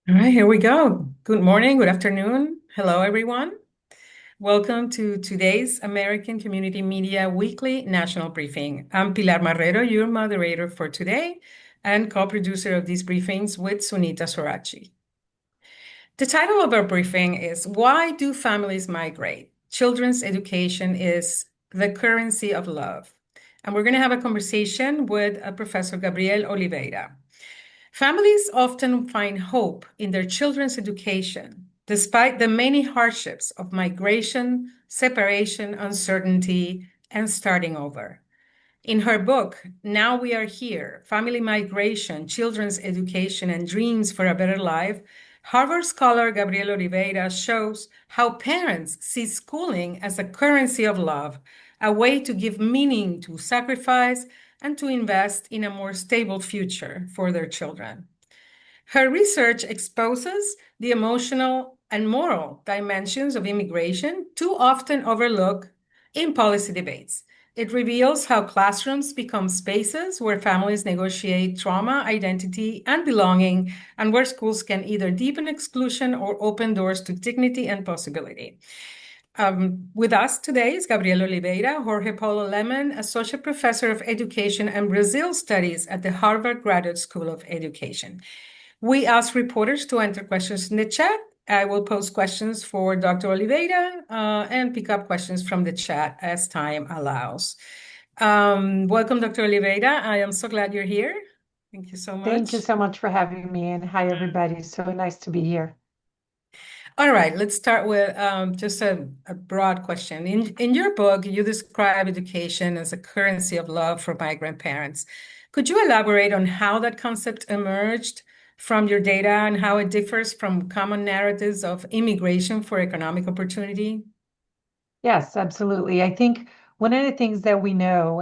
All right, here we go. Good morning, good afternoon. Hello, everyone. Welcome to today's American Community Media Weekly National Briefing. I'm Pilar Marrero, your moderator for today and co-producer of these briefings with Sunita Sorachi. The title of our briefing is Why Do Families Migrate? Children's Education is the Currency of Love. And we're going to have a conversation with Professor Gabrielle Oliveira. Families often find hope in their children's education, despite the many hardships of migration, separation, uncertainty, and starting over. In her book, Now We Are Here, Family Migration, Children's Education, and Dreams for a Better Life, Harvard scholar Gabrielle Oliveira shows how parents see schooling as a currency of love, a way to give meaning to sacrifice and to invest in a more stable future for their children. Her research exposes the emotional and moral dimensions of immigration too often overlooked in policy debates. It reveals how classrooms become spaces where families negotiate trauma, identity, and belonging, and where schools can either deepen exclusion or open doors to dignity and possibility. With us today is Gabrielle Oliveira, Jorge Paulo Lemon, Associate Professor of Education and Brazil Studies at the Harvard Graduate School of Education. We ask reporters to enter questions in the chat. I will post questions for Dr. Oliveira and pick up questions from the chat as time allows. Welcome, Dr. Oliveira. I am so glad you're here. Thank you so Thank you much. so much for having me, and hi, everybody. So nice to be here. All right, let's start with just a broad question. In your book, you describe education as a currency of love for migrant parents. Could you elaborate on how that concept emerged from your data and how it differs from common narratives of immigration for economic opportunity? Yes, absolutely. I think one of the things that we know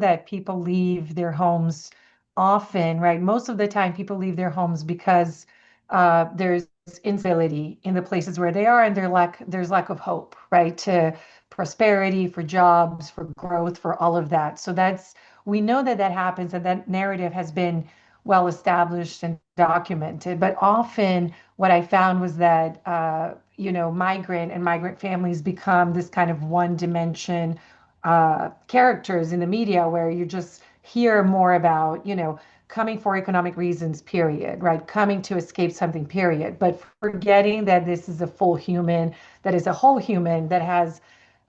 that people leave their homes often, right? Most of the time, people leave their homes because there's instability in the places where they are, and there's lack of hope, right? To prosperity, for jobs, for growth, for all of that. So we know that that happens, and that narrative has been well established and documented. But often, what I found was that migrant and migrant families become this kind of one dimension characters in the media where you just hear more about, coming for economic reasons, period, right? Coming to escape something, period. But forgetting that this is a full human, that is a whole human that has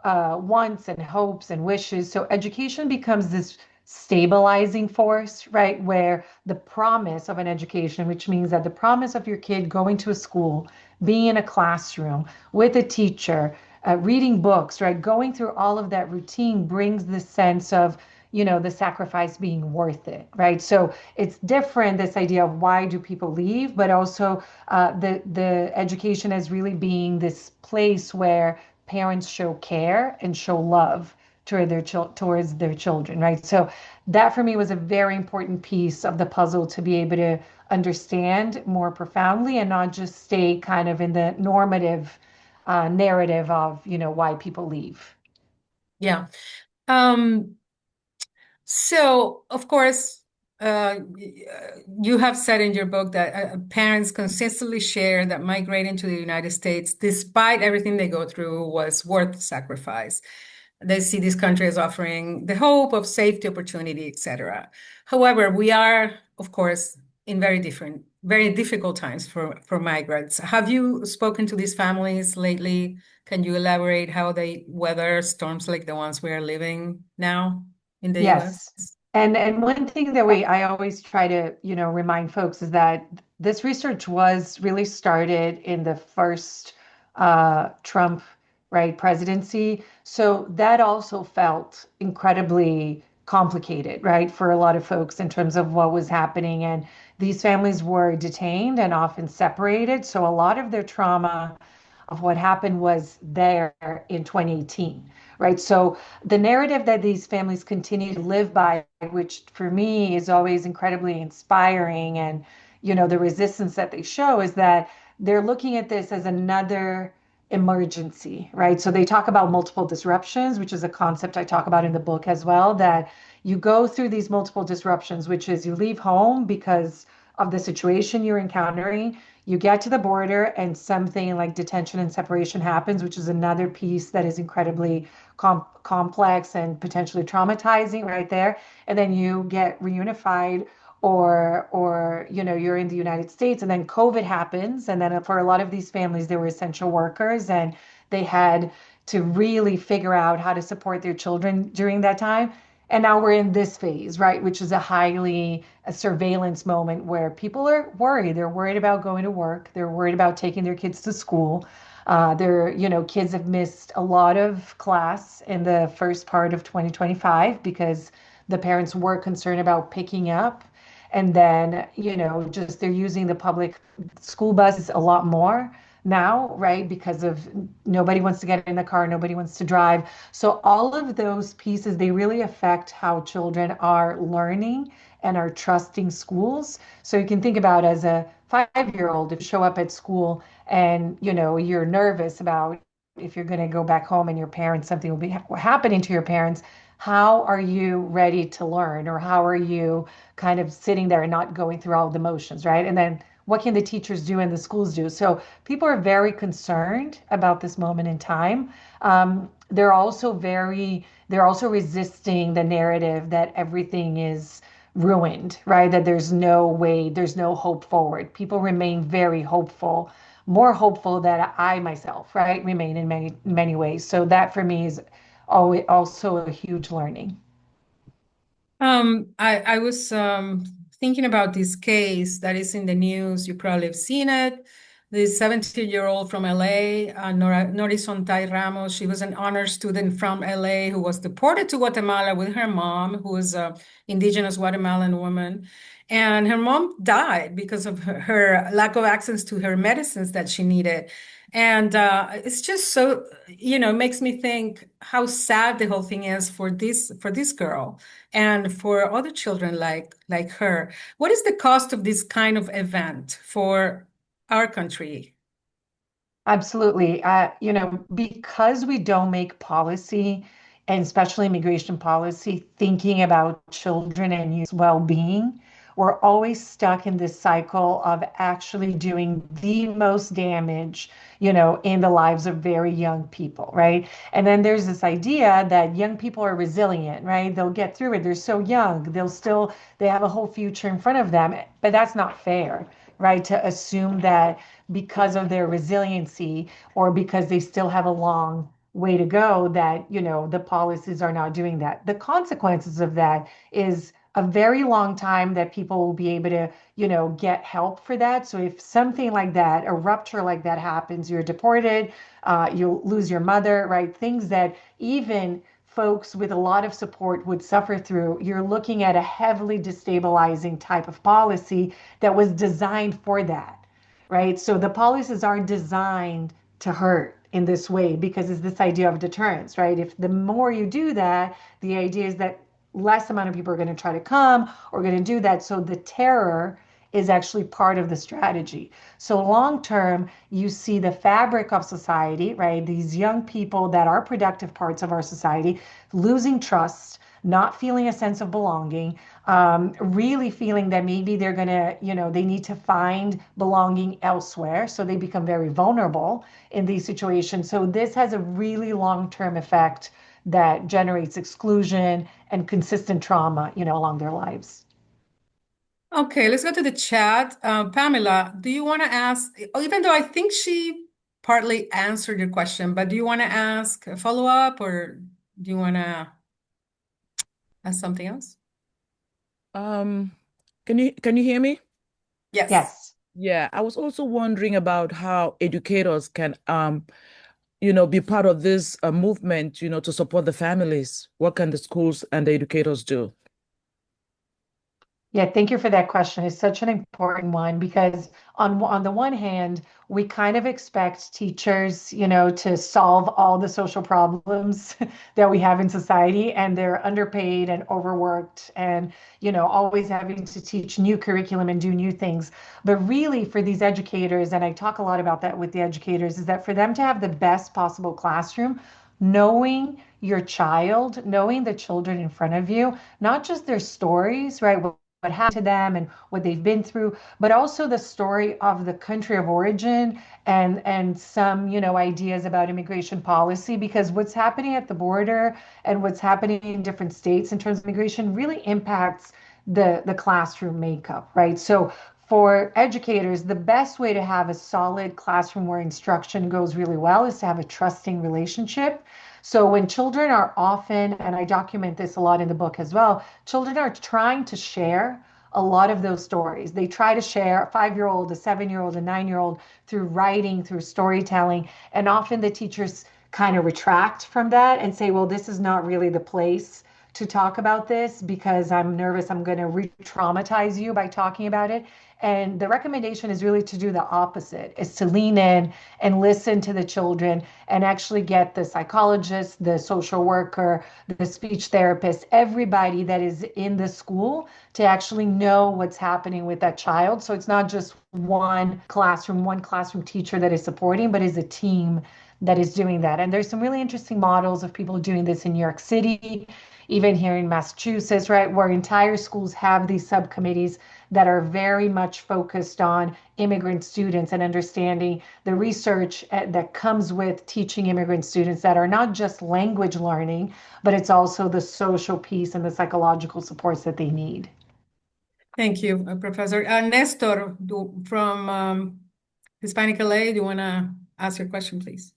wants and hopes and wishes. So education becomes this stabilizing force, right? Where the promise of an education, which means that the promise of your kid going to a school, being in a classroom with a teacher, reading books, right? Going through all of that routine brings this sense of, the sacrifice being worth it, right? So it's different, this idea of why do people leave, but also the education as really being this place where parents show care and show love towards their children, right? So that for me was a very important piece of the puzzle to be able to understand more profoundly and not just stay kind of in the normative narrative of, why people leave. Yeah. Um, So, of course, you have said in your book that parents consistently share that migrating to the United States, despite everything they go through, was worth the sacrifice. They see this country as offering the hope of safety, opportunity, etc. However, we are, of course, in very difficult times for migrants. Have you spoken to these families lately? Can you elaborate how they weather storms like the ones we are living now in the US? Yes. And one thing that I always try to, remind folks is that this research was really started in the first Trump, right, presidency. So that also felt incredibly complicated, right, for a lot of folks in terms of what was happening. And these families were detained and often separated. So a lot of their trauma of what happened was there in 2018, right? So the narrative that these families continue to live by, which for me is always incredibly inspiring, and the resistance that they show is that they're looking at this as another emergency, right? So they talk about multiple disruptions, which is a concept I talk about in the book as well, that you go through these multiple disruptions, which is you leave home because of the situation you're encountering. You get to the border and something like detention and separation happens, which is another piece that is incredibly complex and potentially traumatizing right there. And then you get reunified or you're in the United States and then COVID happens. And then for a lot of these families, they were essential workers and they had to really figure out how to support their children during that time. And now we're in this phase, right, which is a surveillance moment where people are worried. They're worried about going to work. They're worried about taking their kids to school. Kids have missed a lot of class in the first part of 2025 because the parents were concerned about picking up. And then, just they're using the public school buses a lot more now, right? Because of nobody wants to get in the car, nobody wants to drive. So all of those pieces, they really affect how children are learning and are trusting schools. So you can think about as a 5-year old, if you show up at school and you're nervous about if you're going to go back home and your parents, something will be happening to your parents. How are you ready to learn, or how are you kind of sitting there and not going through all the motions, right? And then what can the teachers do and the schools do? So people are very concerned about this moment in time. They're also resisting the narrative that everything is ruined, right? That there's no way, there's no hope forward. People remain very hopeful, more hopeful than I myself, right? Remain in many, many ways. So that for me is always also a huge learning. I was thinking about this case that is in the news. You probably have seen it. This 17-year-old from LA, Norizontai Ramos, she was an honor student from LA who was deported to Guatemala with her mom, who was an indigenous Guatemalan woman. And her mom died because of her lack of access to her medicines that she needed. And it's just so, it makes me think how sad the whole thing is for this girl and for other children like her. What is the cost of this kind of event for our country? Absolutely. Because we don't make policy, and especially immigration policy, thinking about children and youth well-being, we're always stuck in this cycle of actually doing the most damage, in the lives of very young people, right? And then there's this idea that young people are resilient, right? They'll get through it. They're so young. They have a whole future in front of them. But that's not fair, right? To assume that because of their resiliency or because they still have a long way to go, that the policies are not doing that. The consequences of that is a very long time that people will be able to get help for that. So if something like that, a rupture like that happens, you're deported, you'll lose your mother, right? Things that even folks with a lot of support would suffer through. You're looking at a heavily destabilizing type of policy that was designed for that, right? So the policies are designed to hurt in this way because it's this idea of deterrence, right? If the more you do that, the idea is that less amount of people are going to try to come or going to do that. So the terror is actually part of the strategy. So long term, you see the fabric of society, right? These young people that are productive parts of our society losing trust, not feeling a sense of belonging, really feeling that maybe they're going to, they need to find belonging elsewhere. So they become very vulnerable in these situations. So this has a really long-term effect that generates exclusion and consistent trauma, along their lives. Okay, let's go to the chat. Pamela, do you want to ask, even though I think she partly answered your question, but do you want to ask a follow-up or do you want to ask something else? Um, can you hear me? Yes. Yes. Yeah, I was also wondering about how educators can be part of this movement, to support the families. What can the schools and the educators do? Yeah, thank you for that question. It's such an important one because on the one hand, we kind of expect teachers, to solve all the social problems that we have in society, and they're underpaid and overworked and, always having to teach new curriculum and do new things. But really for these educators, and I talk a lot about that with the educators, is that for them to have the best possible classroom, knowing your child, knowing the children in front of you, not just their stories, right? what happened to them and what they've been through, but also the story of the country of origin and some, ideas about immigration policy, because what's happening at the border and what's happening in different states in terms of immigration really impacts the classroom makeup, right? So for educators, the best way to have a solid classroom where instruction goes really well is to have a trusting relationship. So when children are often, and I document this a lot in the book as well, children are trying to share a lot of those stories. They try to share a 5-year-old, a 7-year-old, a 9-year-old through writing, through storytelling. And often the teachers kind of retract from that and say, well, this is not really the place to talk about this because I'm nervous I'm going to re-traumatize you by talking about it. And the recommendation is really to do the opposite, is to lean in and listen to the children and actually get the psychologist, the social worker, the speech therapist, everybody that is in the school to actually know what's happening with that child. So it's not just one classroom teacher that is supporting, but is a team that is doing that. And there's some really interesting models of people doing this in New York City, even here in Massachusetts, right, where entire schools have these subcommittees that are very much focused on immigrant students and understanding the research that comes with teaching immigrant students, that are not just language learning, but it's also the social piece and the psychological supports that they need. Thank you, Professor. Nestor, from Hispanic LA, do you want to ask your question, please?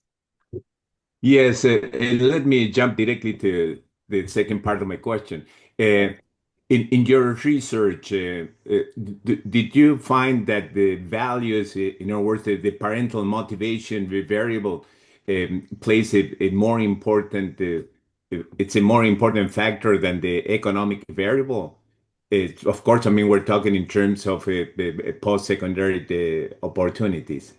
Yes, and let me jump directly to the second part of my question. In your research, did you find that the values, in other words, the parental motivation, the variable, plays a more important, it's a more important factor than the economic variable? Of course, I mean, we're talking in terms of post-secondary opportunities.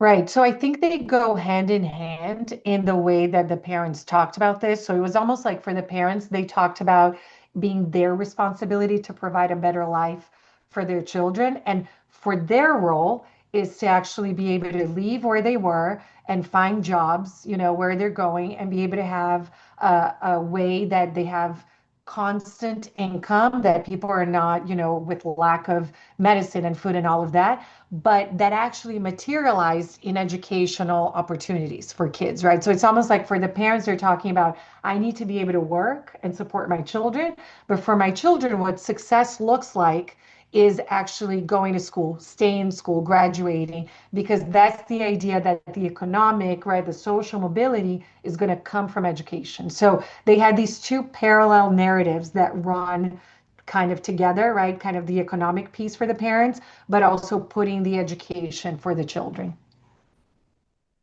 Right. So I think they go hand in hand in the way that the parents talked about this. So it was almost like for the parents, they talked about being their responsibility to provide a better life for their children. And for their role is to actually be able to leave where they were and find jobs, where they're going, and be able to have a way that they have constant income, that people are not, with lack of medicine and food and all of that, but that actually materialized in educational opportunities for kids, right? So it's almost like for the parents, they're talking about, I need to be able to work and support my children. But for my children, what success looks like is actually going to school, staying in school, graduating, because that's the idea that the economic, right, the social mobility is going to come from education. So they had these two parallel narratives that run kind of together, right? Kind of the economic piece for the parents, but also putting the education for the children.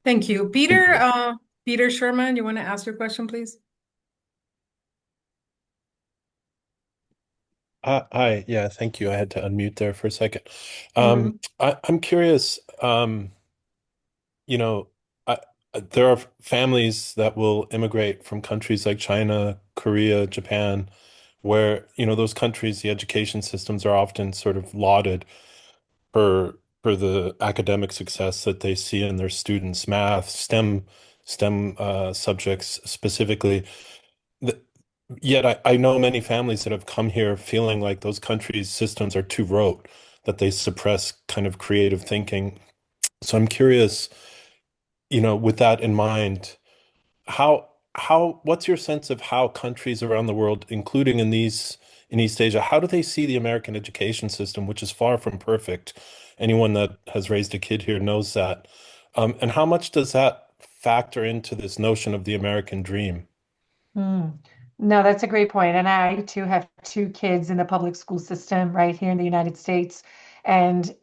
Thank you. Thank Peter, you. Peter Sherman, you want to ask your question, please? Hi, yeah, thank you. I had to unmute there for a second. Mhm. I'm curious, you know, I, there are families that will immigrate from countries like China, Korea, Japan, where, those countries, the education systems are often sort of lauded for the academic success that they see in their students, math, STEM subjects specifically. The, Yet I know many families that have come here feeling like those countries' systems are too rote, that they suppress kind of creative thinking. So I'm curious, with that in mind, what's your sense of how countries around the world, including in East Asia, how do they see the American education system, which is far from perfect? Anyone that has raised a kid here knows that. And how much does that factor into this notion of the American dream? Hmm. No, that's a great point. And I too have two kids in the public school system right here in the United States. And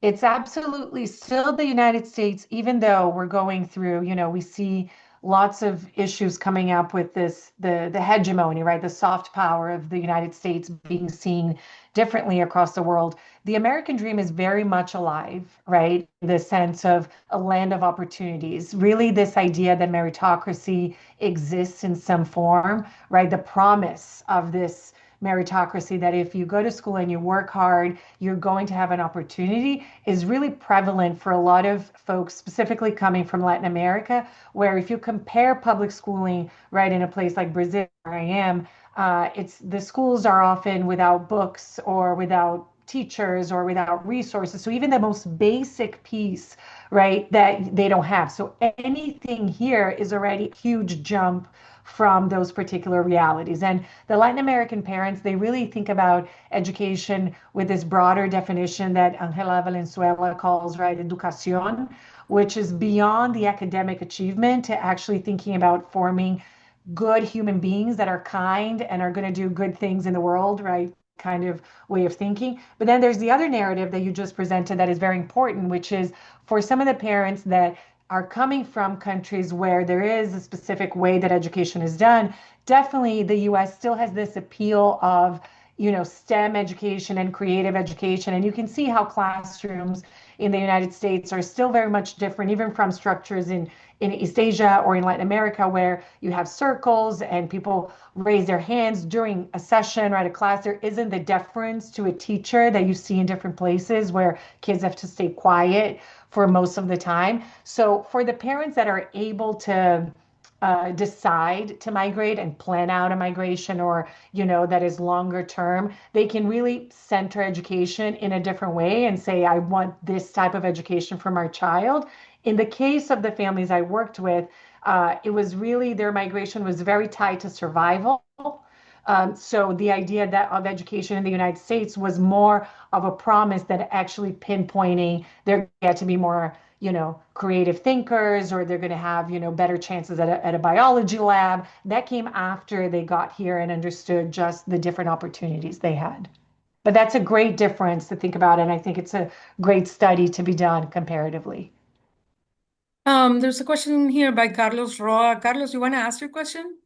it's absolutely still the United States, even though we're going through, we see lots of issues coming up with this, the hegemony, right? The soft power of the United States being seen differently across the world. The American dream is very much alive, right? The sense of a land of opportunities, really this idea that meritocracy exists in some form, right? The promise of this meritocracy, that if you go to school and you work hard, you're going to have an opportunity, is really prevalent for a lot of folks, specifically coming from Latin America, where if you compare public schooling, right, in a place like Brazil, where I am, It's the schools are often without books or without teachers or without resources. So even the most basic piece, right, that they don't have. So anything here is already a huge jump from those particular realities. And the Latin American parents, they really think about education with this broader definition that Angela Valenzuela calls, right, educación, which is beyond the academic achievement to actually thinking about forming good human beings that are kind and are going to do good things in the world, right? Kind of way of thinking. But then there's the other narrative that you just presented that is very important, which is for some of the parents that are coming from countries where there is a specific way that education is done, definitely the US still has this appeal of, STEM education and creative education. And you can see how classrooms in the United States are still very much different, even from structures in East Asia or in Latin America, where you have circles and people raise their hands during a session, right? A class, there isn't the deference to a teacher that you see in different places where kids have to stay quiet for most of the time. So for the parents that are able to decide to migrate and plan out a migration, or that is longer term, they can really center education in a different way and say, I want this type of education from our child. In the case of the families I worked with, it was really their migration was very tied to survival. So the idea that of education in the United States was more of a promise than actually pinpointing they're going to be more, creative thinkers, or they're going to have, better chances at a biology lab. That came after they got here and understood just the different opportunities they had. But that's a great difference to think about, and I think it's a great study to be done comparatively. There's a question here by Carlos Roa. Carlos, you want to ask your question?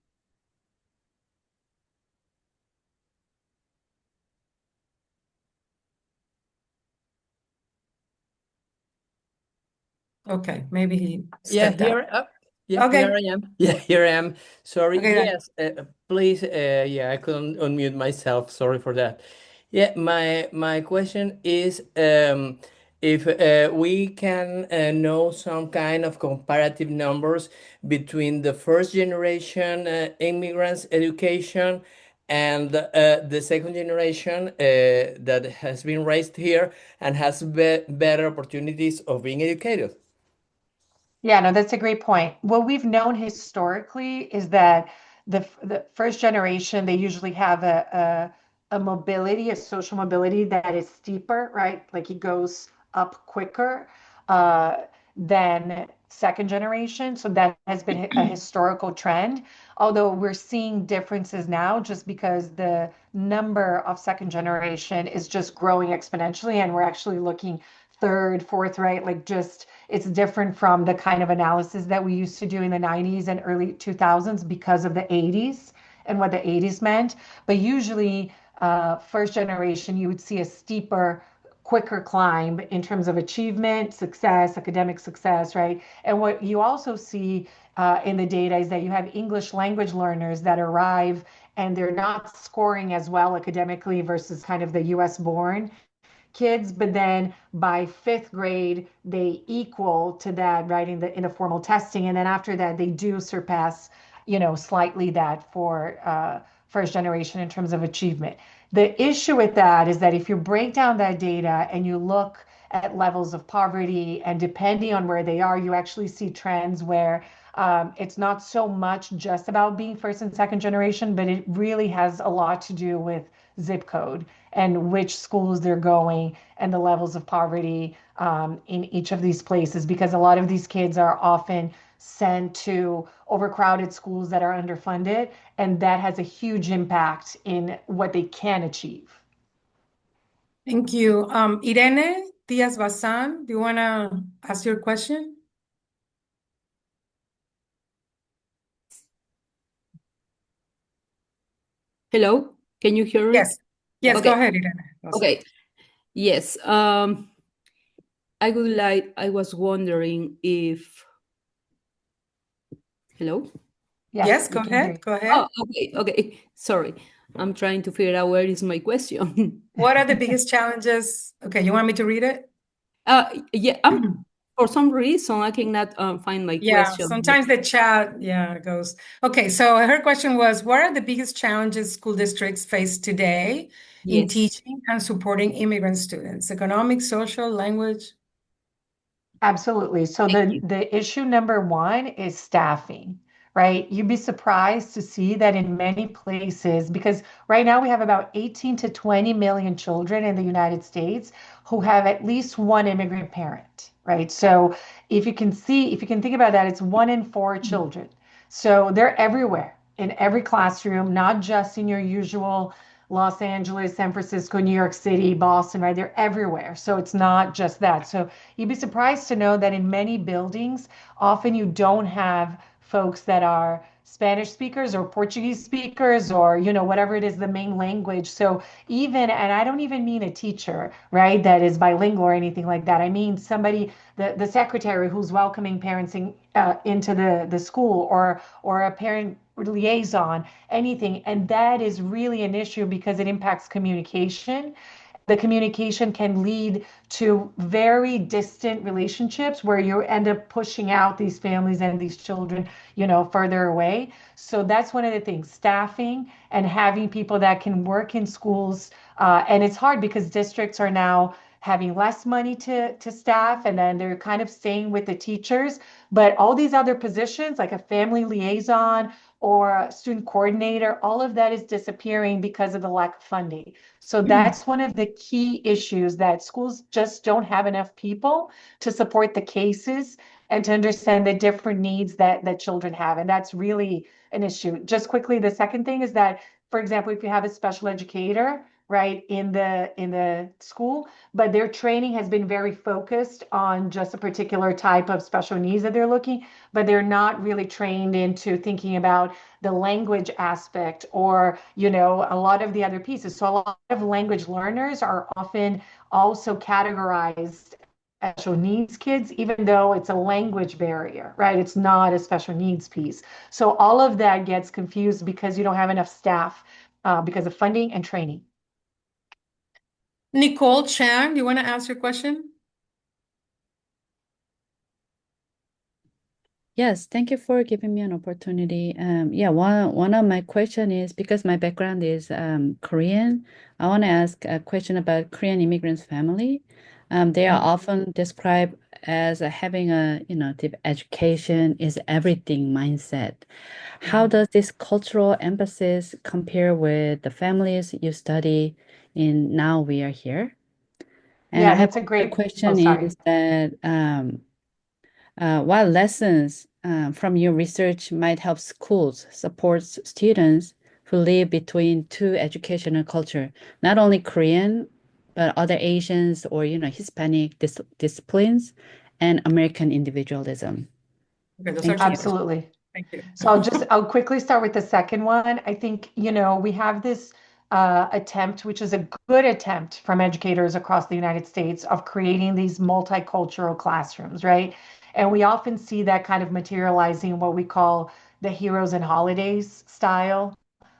Okay, maybe he Yeah, stepped out. here Okay. I am. Yeah, here I am. Sorry. Okay, then. Yes, please. Yeah, I couldn't unmute myself. Sorry for that. Yeah, my question is, if we can know some kind of comparative numbers between the first generation immigrants' education and the second generation that has been raised here and has better opportunities of being educated. Yeah, no, that's a great point. What we've known historically is that the first generation, they usually have a mobility, a social mobility that is steeper, right? Like it goes up quicker uh, than second generation. So that has been a historical trend. Although we're seeing differences now just because the number of second generation is just growing exponentially, and we're actually looking third, fourth, right? Like just it's different from the kind of analysis that we used to do in the 90s and early 2000s because of the 80s and what the 80s meant. But usually, first generation, you would see a steeper, quicker climb in terms of achievement, success, academic success, right? And what you also see in the data is that you have English language learners that arrive and they're not scoring as well academically versus kind of the US born kids, but then by fifth grade they equal to that, right, in the formal testing, and then after that they do surpass, slightly that for first generation in terms of achievement. The issue with that is that if you break down that data and you look at levels of poverty, and depending on where they are, you actually see trends where it's not so much just about being first and second generation, but it really has a lot to do with zip code and which schools they're going and the levels of poverty in each of these places, because a lot of these kids are often sent to overcrowded schools that are underfunded, and that has a huge impact in what they can achieve. Thank you. Irene Diaz Bazan, do you want to ask your question? Hello, can you hear me? Yes. Yes, Okay. go ahead, Irene. Okay. Yes. I was wondering if, hello? Yes, we go can hear you. ahead. Go ahead. Oh, okay. Sorry. I'm trying to figure out where is my question. What are the biggest challenges? Okay, you want me to read it? Yeah, For some reason, I cannot find my Yeah, question. sometimes the chat, goes. Okay, so her question was, what are the biggest challenges school districts face today in Yes. teaching and supporting immigrant students? Economic, social, language? Absolutely. So Thank you. the issue number one is staffing, right? You'd be surprised to see that in many places, because right now we have about 18 to 20 million children in the United States who have at least one immigrant parent, right? So if you can think about that, it's 1 in 4 children. So they're everywhere in every classroom, not just in your usual Los Angeles, San Francisco, New York City, Boston, right? They're everywhere. So it's not just that. So you'd be surprised to know that in many buildings, often you don't have folks that are Spanish speakers or Portuguese speakers or, whatever it is, the main language. So even, and I don't even mean a teacher, right, that is bilingual or anything like that. I mean somebody, the secretary who's welcoming parents into the school or a parent liaison, anything. And that is really an issue because it impacts communication. The communication can lead to very distant relationships where you end up pushing out these families and these children, further away. So that's one of the things, staffing and having people that can work in schools. And it's hard because districts are now having less money to staff, and then they're kind of staying with the teachers. But all these other positions, like a family liaison or a student coordinator, all of that is disappearing because of the lack of funding. So that's one of the key issues, that schools just don't have enough people to support the cases and to understand the different needs that children have. And that's really an issue. Just quickly, the second thing is that, for example, if you have a special educator, right, in the school, but their training has been very focused on just a particular type of special needs that they're looking, but they're not really trained into thinking about the language aspect or, a lot of the other pieces. So a lot of language learners are often also categorized as special needs kids, even though it's a language barrier, right? It's not a special needs piece. So all of that gets confused because you don't have enough staff because of funding and training. Nicole Chang, do you want to ask your question? Yes, thank you for giving me an opportunity. Yeah, one of my question is, because my background is Korean, I want to ask a question about Korean immigrants' family. They are often described as having a, deep education is everything mindset. How does this cultural emphasis compare with the families you study in now we are here? And I Yeah, have that's a another great, oh, question sorry. is that what lessons from your research might help schools support students who live between two educational culture, not only Korean, but other Asians or Hispanic disciplines and American individualism? Okay, those are Thank two you. questions. Absolutely. Thank you. So I'll quickly start with the second one. I think, we have this attempt, which is a good attempt from educators across the United States, of creating these multicultural classrooms, right? And we often see that kind of materializing in what we call the heroes and holidays style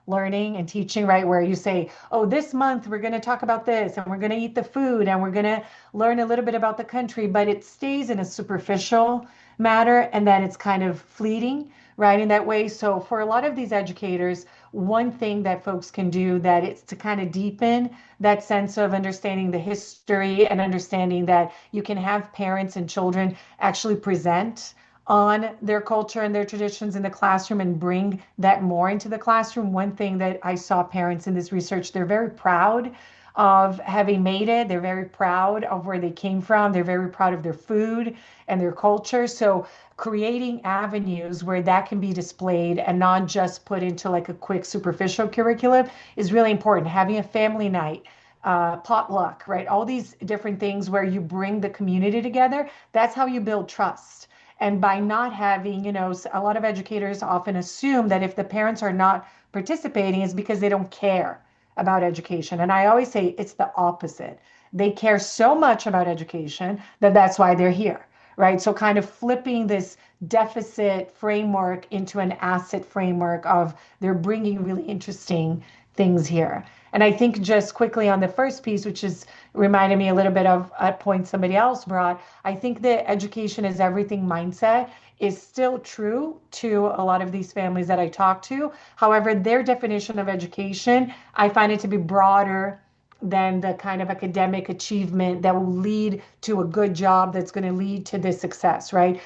learning and teaching, right? Where you say, oh, this month we're going to talk about this and we're going to eat the food and we're going to learn a little bit about the country, but it stays in a superficial matter and then it's kind of fleeting, right? In that way. So for a lot of these educators, one thing that folks can do that it's to kind of deepen that sense of understanding the history and understanding that you can have parents and children actually present on their culture and their traditions in the classroom and bring that more into the classroom. One thing that I saw parents in this research, they're very proud of having made it. They're very proud of where they came from. They're very proud of their food and their culture. So creating avenues where that can be displayed and not just put into like a quick superficial curriculum is really important. Having a family night, potluck, right? All these different things where you bring the community together. That's how you build trust. And by not having, a lot of educators often assume that if the parents are not participating, it's because they don't care about education. And I always say it's the opposite. They care so much about education that that's why they're here, right? So kind of flipping this deficit framework into an asset framework of they're bringing really interesting things here. And I think just quickly on the first piece, which is reminded me a little bit of a point somebody else brought, I think the education is everything mindset is still true to a lot of these families that I talk to. However, their definition of education, I find it to be broader than the kind of academic achievement that will lead to a good job that's going to lead to this success, right?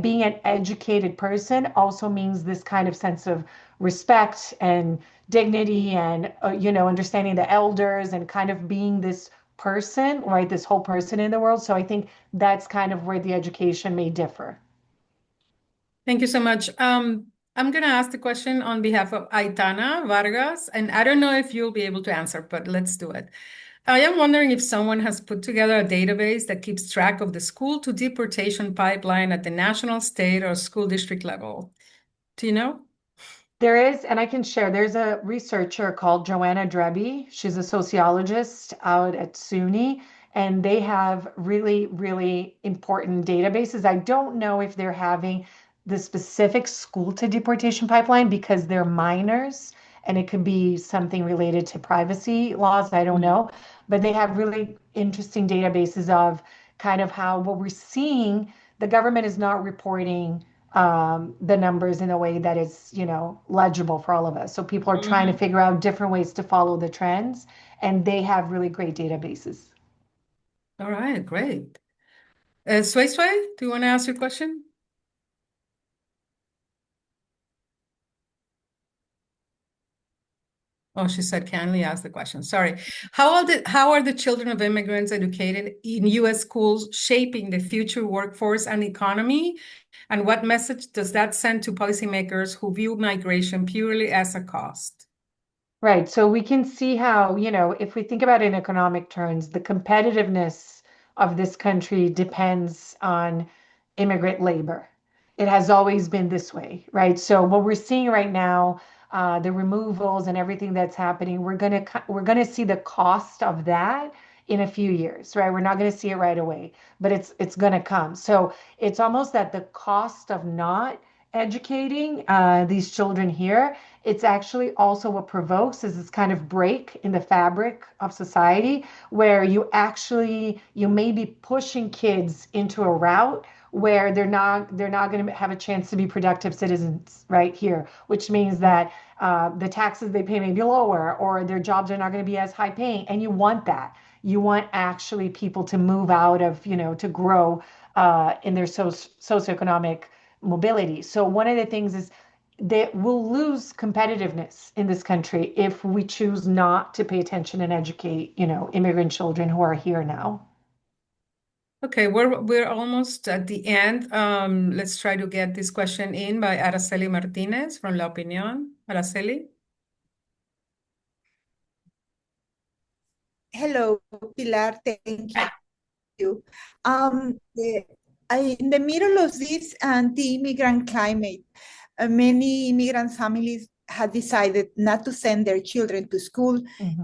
Being an educated person also means this kind of sense of respect and dignity and, understanding the elders and kind of being this person, right? This whole person in the world. So I think that's kind of where the education may differ. Thank you so much. I'm going to ask the question on behalf of Aitana Vargas, and I don't know if you'll be able to answer, but let's do it. I am wondering if someone has put together a database that keeps track of the school to deportation pipeline at the national, state, or school district level. Do you know? There is, and I can share, there's a researcher called Joanna Drebby. She's a sociologist out at SUNY, and they have really, really important databases. I don't know if they're having the specific school to deportation pipeline because they're minors, and it could be something related to privacy laws. I don't know. But they have really interesting databases of kind of how what we're seeing, the government is not reporting the numbers in a way that is, legible for all of us. So people are trying to figure out different ways to follow the trends, and they have really great databases. All right, great. Sway Sway, do you want to ask your question? Oh, she said, kindly ask the question. Sorry. How are the children of immigrants educated in U.S. schools shaping the future workforce and economy? And what message does that send to policymakers who view migration purely as a cost? Right. So we can see how, if we think about it in economic terms, the competitiveness of this country depends on immigrant labor. It has always been this way, right? So what we're seeing right now, the removals and everything that's happening, we're gonna see the cost of that in a few years, right? We're not gonna see it right away, but it's gonna come. So it's almost that the cost of not educating these children here, it's actually also what provokes is this kind of break in the fabric of society where you may be pushing kids into a route where they're not going to have a chance to be productive citizens right here, which means that the taxes they pay may be lower or their jobs are not going to be as high paying, and you want that. You want actually people to move out of, to grow in their socioeconomic mobility. So one of the things is that we'll lose competitiveness in this country if we choose not to pay attention and educate, immigrant children who are here now. Okay, we're almost at the end. Let's try to get this question in by Araceli Martinez from La Opinión. Araceli? Hello, Pilar. Thank you. In the middle of this anti-immigrant climate, many immigrant families have decided not to send their children to school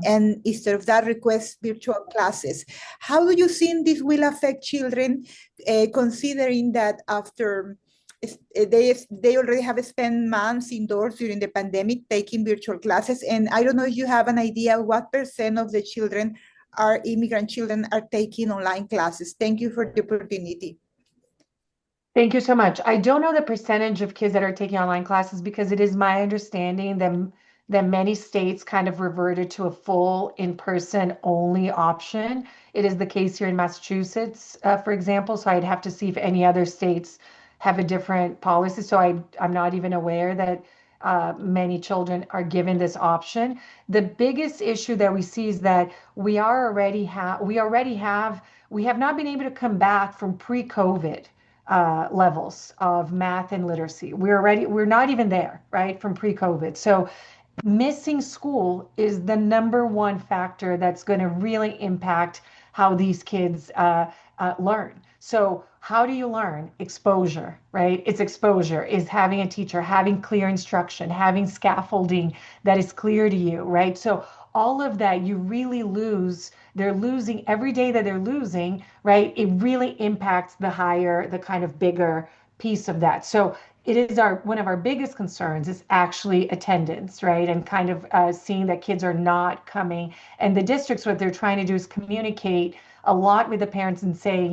and instead of that request virtual classes. How do you think this will affect children, considering that after they already have spent months indoors during the pandemic taking virtual classes? And I don't know if you have an idea what % of the children are immigrant children are taking online classes. Thank you for the opportunity. Thank you so much. I don't know the percentage of kids that are taking online classes because it is my understanding that many states kind of reverted to a full in-person only option. It is the case here in Massachusetts, for example. So I'd have to see if any other states have a different policy. So I'm not even aware that many children are given this option. The biggest issue that we see is that we have not been able to come back from pre-COVID levels of math and literacy. We're not even there, right, from pre-COVID. So missing school is the number one factor that's going to really impact how these kids learn. So how do you learn? Exposure, right? It's exposure is having a teacher, having clear instruction, having scaffolding that is clear to you, right? So all of that you really lose. They're losing every day that they're losing, right? It really impacts the kind of bigger piece of that. So it is one of our biggest concerns is actually attendance, right? And kind of seeing that kids are not coming. And the districts, what they're trying to do is communicate a lot with the parents and say,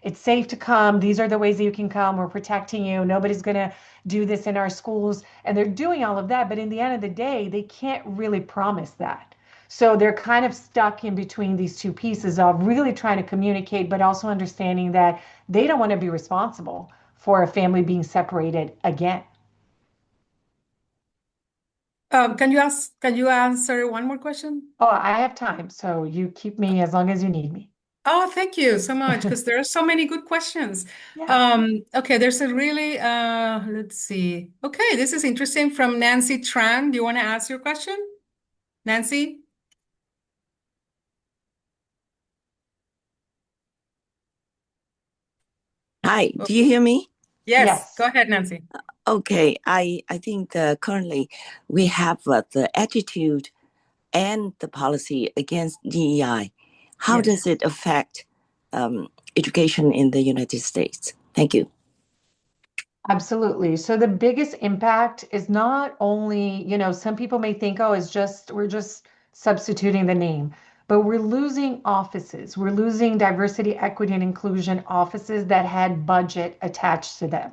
it's safe to come. These are the ways that you can come. We're protecting you. Nobody's going to do this in our schools. And they're doing all of that. But in the end of the day, they can't really promise that. So they're kind of stuck in between these two pieces of really trying to communicate, but also understanding that they don't want to be responsible for a family being separated again. Can you answer one more question? Oh, I have time, so you keep me as long as you need me. Oh, thank you so much, because there are so many good questions. Yeah. Okay, there's a really, let's see. Okay, this is interesting from Nancy Tran. Do you want to ask your question? Nancy? Hi, do you hear me? Yes, go ahead, Nancy. Okay, I think currently we have the attitude and the policy against DEI. How does it affect education in the United States? Thank you. Absolutely. So the biggest impact is not only, some people may think, oh, we're just substituting the name, but we're losing offices. We're losing diversity, equity, and inclusion offices that had budget attached to them.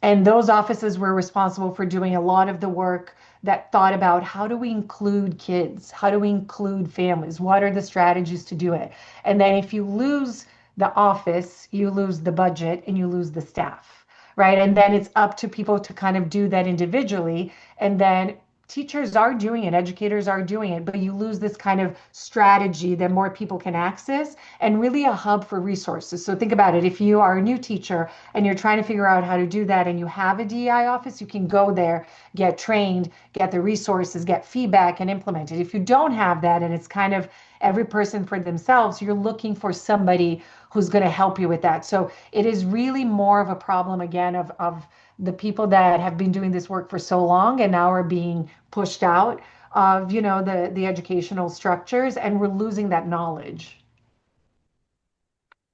And those offices were responsible for doing a lot of the work that thought about how do we include kids? How do we include families? What are the strategies to do it? And then if you lose the office, you lose the budget and you lose the staff, right? And then it's up to people to kind of do that individually. And then teachers are doing it, educators are doing it, but you lose this kind of strategy that more people can access and really a hub for resources. So think about it. If you are a new teacher and you're trying to figure out how to do that and you have a DEI office, you can go there, get trained, get the resources, get feedback and implement it. If you don't have that and it's kind of every person for themselves, you're looking for somebody who's going to help you with that. So it is really more of a problem again of the people that have been doing this work for so long and now are being pushed out of, the educational structures, and we're losing that knowledge.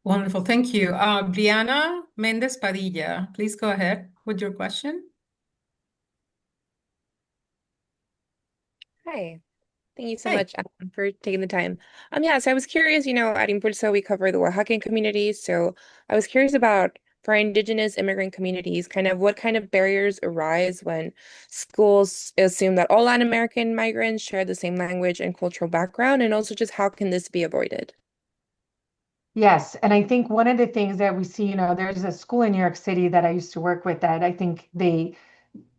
Wonderful. Thank you. Brianna Mendez Padilla, please go ahead with your question. Hi. Thank you so much for taking the time. Yeah, so I was curious, at Impulso, we cover the Oaxacan community. So I was curious about for indigenous immigrant communities, kind of what kind of barriers arise when schools assume that all Latin American migrants share the same language and cultural background, and also just how can this be avoided? Yes, and I think one of the things that we see, there's a school in New York City that I used to work with that I think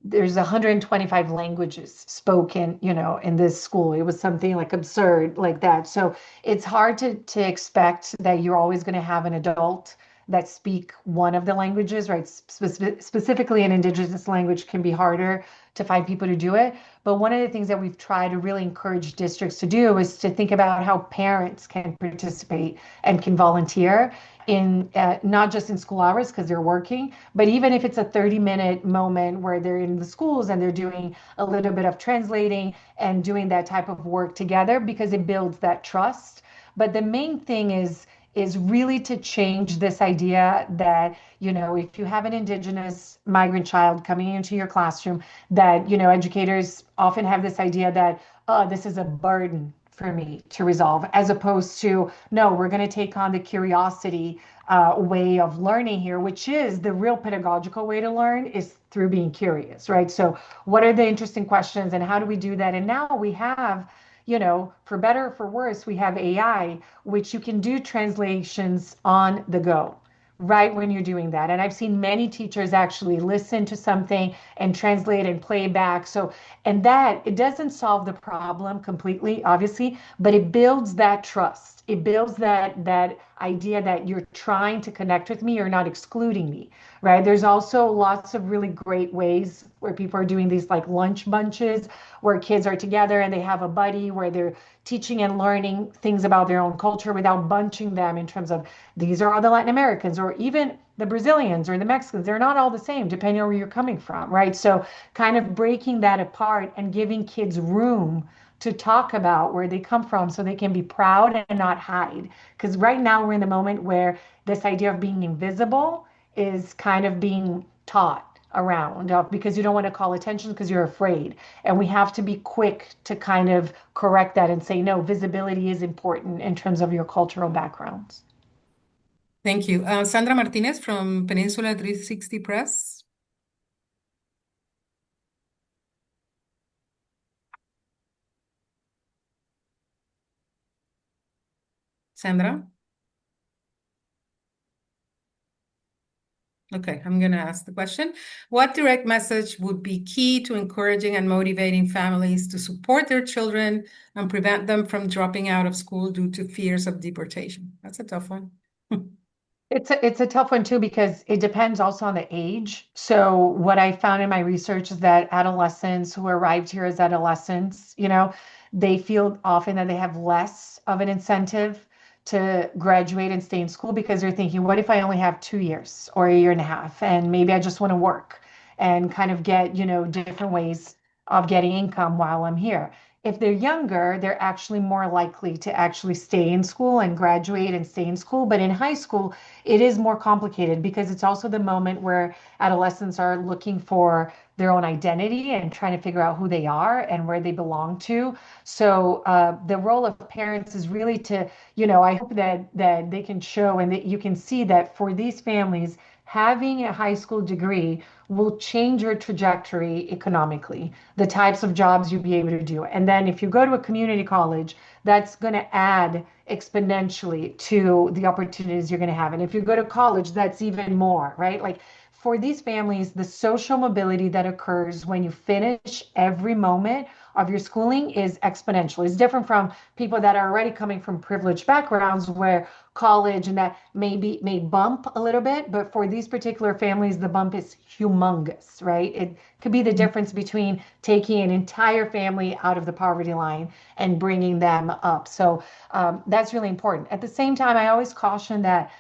there's 125 languages spoken, in this school. It was something like absurd like that. So it's hard to expect that you're always going to have an adult that speak one of the languages, right? Specifically an indigenous language can be harder to find people to do it. But one of the things that we've tried to really encourage districts to do is to think about how parents can participate and can volunteer in not just in school hours because they're working, but even if it's a 30-minute moment where they're in the schools and they're doing a little bit of translating and doing that type of work together, because it builds that trust. But the main thing is really to change this idea that, if you have an indigenous migrant child coming into your classroom, that, educators often have this idea that, oh, this is a burden for me to resolve, as opposed to, no, we're going to take on the curiosity way of learning here, which is the real pedagogical way to learn is through being curious, right? So what are the interesting questions and how do we do that? And now we have, for better or for worse, we have AI, which you can do translations on the go right when you're doing that. And I've seen many teachers actually listen to something and translate and play back. So, and that it doesn't solve the problem completely, obviously, but it builds that trust. It builds that idea that you're trying to connect with me, you're not excluding me, right? There's also lots of really great ways where people are doing these like lunch bunches where kids are together and they have a buddy where they're teaching and learning things about their own culture without bunching them in terms of these are all the Latin Americans or even the Brazilians or the Mexicans. They're not all the same depending on where you're coming from, right? So kind of breaking that apart and giving kids room to talk about where they come from so they can be proud and not hide. Because right now we're in the moment where this idea of being invisible is kind of being taught around because you don't want to call attention because you're afraid. And we have to be quick to kind of correct that and say, no, visibility is important in terms of your cultural backgrounds. Thank you. Sandra Martinez from Peninsula 360 Press. Sandra? Okay, I'm going to ask the question. What direct message would be key to encouraging and motivating families to support their children and prevent them from dropping out of school due to fears of deportation? That's a tough one. It's a tough one too because it depends also on the age. So what I found in my research is that adolescents who arrived here as adolescents, they feel often that they have less of an incentive to graduate and stay in school because they're thinking, what if I only have 2 years or a year and a half, and maybe I just want to work and kind of get, different ways of getting income while I'm here. If they're younger, they're actually more likely to actually stay in school and graduate and stay in school. But in high school, it is more complicated because it's also the moment where adolescents are looking for their own identity and trying to figure out who they are and where they belong to. So the role of parents is really to, I hope that they can show and that you can see that for these families, having a high school degree will change your trajectory economically, the types of jobs you'll be able to do. And then if you go to a community college, that's going to add exponentially to the opportunities you're going to have. And if you go to college, that's even more, right? Like for these families, the social mobility that occurs when you finish every moment of your schooling is exponential. It's different from people that are already coming from privileged backgrounds where college and that may bump a little bit, but for these particular families, the bump is humongous, right? It could be the difference between taking an entire family out of the poverty line and bringing them up. So that's really important. At the same time, I always caution that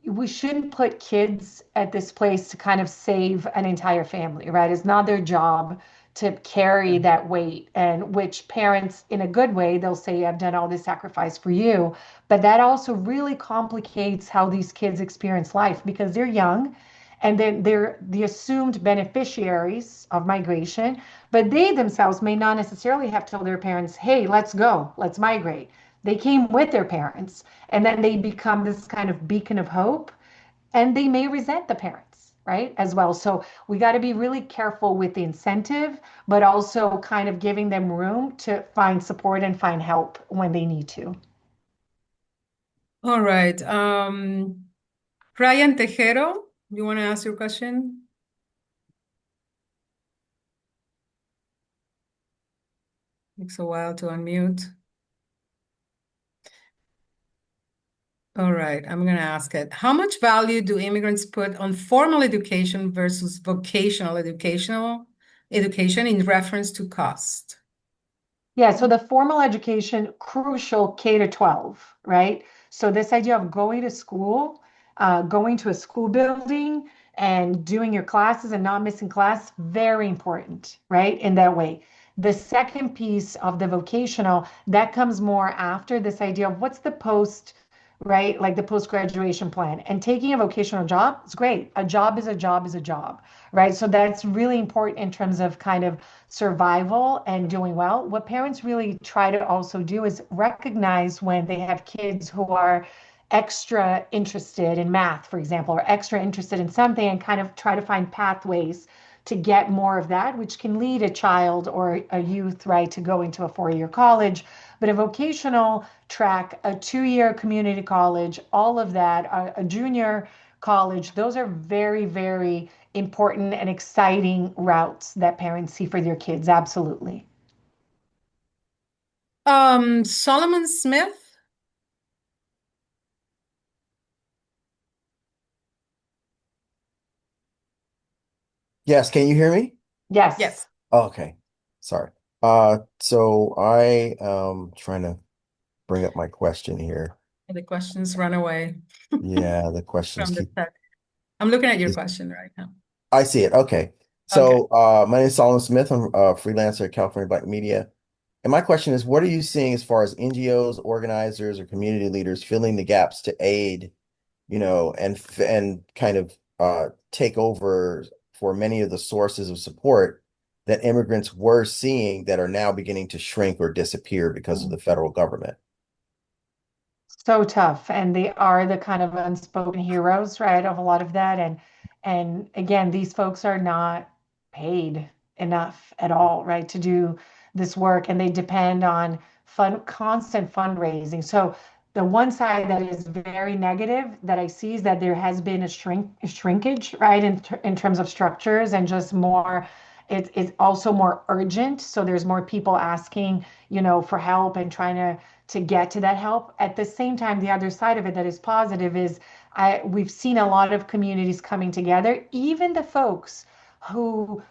we shouldn't put kids at this place to kind of save an entire family, right? It's not their job to carry that weight, and which parents in a good way, they'll say, I've done all this sacrifice for you. But that also really complicates how these kids experience life because they're young and then they're the assumed beneficiaries of migration, but they themselves may not necessarily have told their parents, hey, let's go, let's migrate. They came with their parents, and then they become this kind of beacon of hope, and they may resent the parents, right? As well. So we got to be really careful with the incentive, but also kind of giving them room to find support and find help when they need to. All right. Ryan Tejero, you want to ask your question? Takes a while to unmute. All right, I'm going to ask it. How much value do immigrants put on formal education versus vocational education in reference to cost? Yeah, so the formal education, crucial K to 12, right? So this idea of going to school, going to a school building and doing your classes and not missing class, very important, right? In that way. The second piece of the vocational, that comes more after this idea of what's the post, right? Like the post-graduation plan. And taking a vocational job is great. A job is a job is a job, right? So that's really important in terms of kind of survival and doing well. What parents really try to also do is recognize when they have kids who are extra interested in math, for example, or extra interested in something, and kind of try to find pathways to get more of that, which can lead a child or a youth, right, to go into a 4-year college. But a vocational track, a 2-year community college, all of that, a junior college, those are very, very important and exciting routes that parents see for their kids. Absolutely. Solomon Smith. Yes, can you hear me? Yes. Yes. Oh, okay. Sorry. So I trying to bring up my question here. The questions run away Yeah, the questions from the keep text. I'm looking at your question right now. I see it. Okay. Okay. So my name is Solomon Smith. I'm a freelancer at California Black Media. And my question is, what are you seeing as far as NGOs, organizers, or community leaders filling the gaps to aid, and kind of take over for many of the sources of support that immigrants were seeing that are now beginning to shrink or disappear because of the federal government? So tough, and they are the kind of unspoken heroes, right, of a lot of that. And again, these folks are not paid enough at all, right, to do this work, and they depend on constant fundraising. So the one side that is very negative that I see is that there has been a shrinkage, right, in terms of structures and just more. It's also more urgent. So there's more people asking, for help and trying to get to that help. At the same time, the other side of it that is positive is we've seen a lot of communities coming together, even the folks who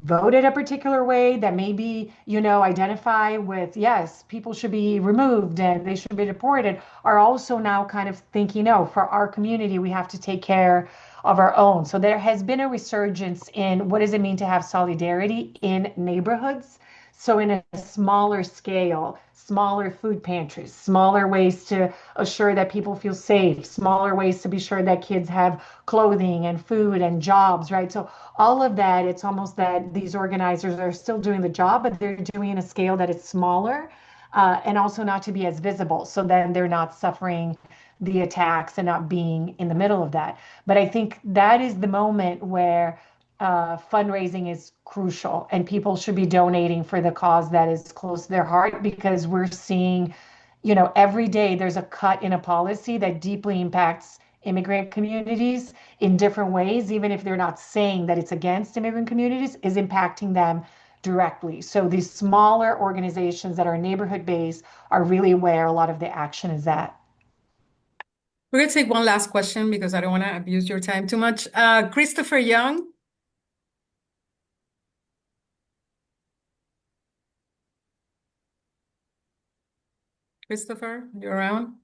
voted a particular way that maybe, identify with, yes, people should be removed and they should be deported, are also now kind of thinking, no, for our community, we have to take care of our own. So there has been a resurgence in what does it mean to have solidarity in neighborhoods. So in a smaller scale, smaller food pantries, smaller ways to assure that people feel safe, smaller ways to be sure that kids have clothing and food and jobs, right? So all of that, it's almost that these organizers are still doing the job, but they're doing in a scale that is smaller, and also not to be as visible. So then they're not suffering the attacks and not being in the middle of that. But I think that is the moment where fundraising is crucial, and people should be donating for the cause that is close to their heart, because we're seeing, every day there's a cut in a policy that deeply impacts immigrant communities in different ways, even if they're not saying that it's against immigrant communities, is impacting them directly. So these smaller organizations that are neighborhood based are really where a lot of the action is at. We're going to take one last question because I don't want to abuse your time too much. Christopher Young. Christopher, you around?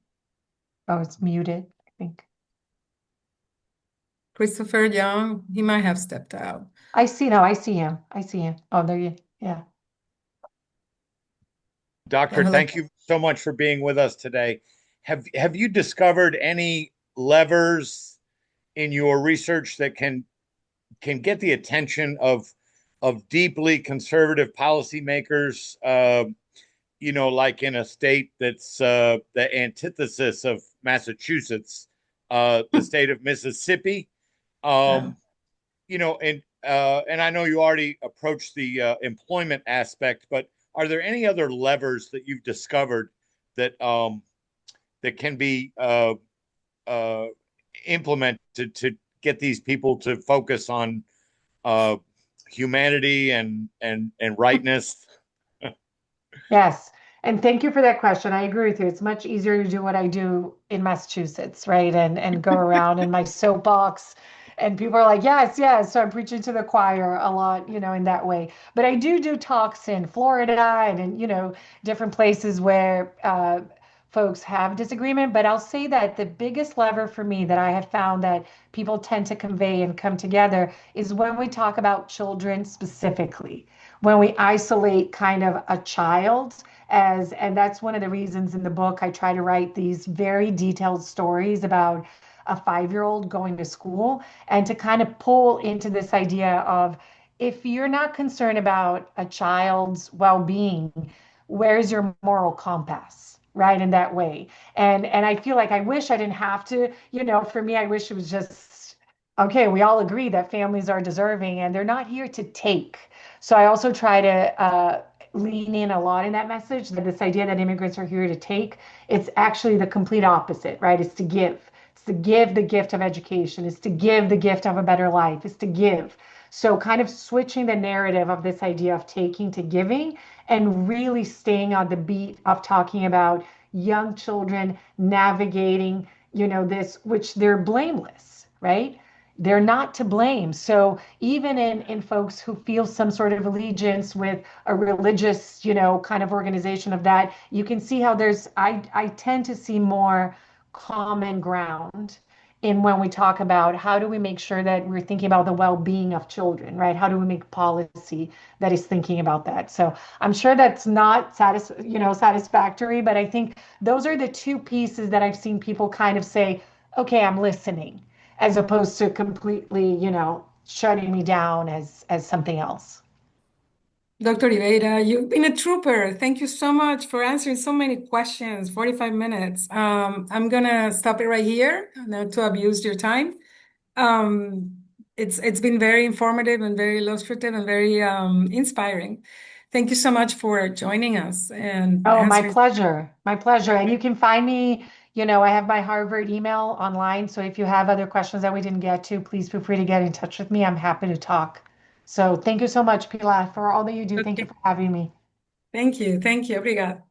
Oh, it's muted, I think. Christopher Young, he might have stepped out. I see him. I see him. Oh, there you, yeah. Doctor, hello. thank you so much for being with us today. Have you discovered any levers in your research that can get the attention of deeply conservative policymakers? Like in a state that's the antithesis of Massachusetts, the state of Mississippi. And I know you already approached the employment aspect, but are there any other levers that you've discovered that that can be implemented to get these people to focus on humanity and rightness? Yes. And thank you for that question. I agree with you. It's much easier to do what I do in Massachusetts, right? And go around in my soapbox. And people are like, yes, yes. So I'm preaching to the choir a lot, in that way. But I do talks in Florida and in, different places where folks have disagreement. But I'll say that the biggest lever for me that I have found that people tend to convey and come together is when we talk about children specifically, when we isolate kind of a child and that's one of the reasons in the book I try to write these very detailed stories about a 5-year-old going to school, and to kind of pull into this idea of, if you're not concerned about a child's well-being, where's your moral compass, right, in that way? And I feel like I wish I didn't have to, for me, I wish it was just, okay, we all agree that families are deserving and they're not here to take. So I also try to lean in a lot in that message, that this idea that immigrants are here to take, it's actually the complete opposite, right? It's to give. It's to give the gift of education. It's to give the gift of a better life. It's to give. So kind of switching the narrative of this idea of taking to giving, and really staying on the beat of talking about young children navigating, this, which they're blameless, right? They're not to blame. So even in folks who feel some sort of allegiance with a religious, kind of organization of that, you can see how I tend to see more common ground in when we talk about how do we make sure that we're thinking about the well-being of children, right? How do we make policy that is thinking about that? So I'm sure that's not satisfactory, but I think those are the two pieces that I've seen people kind of say, okay, I'm listening, as opposed to completely, shutting me down as something else. Dr. Oliveira, you've been a trooper. Thank you so much for answering so many questions, 45 minutes. I'm gonna stop it right here, not to abuse your time. It's been very informative and very illustrative and very inspiring. Thank you so much for joining us and Oh, my answering. pleasure. My pleasure. And you can find me, I have my Harvard email online. So if you have other questions that we didn't get to, please feel free to get in touch with me. I'm happy to talk. So thank you so much, Pilar, for all that you do. Thank you Okay. for having me. Thank you. Thank you. Obrigada.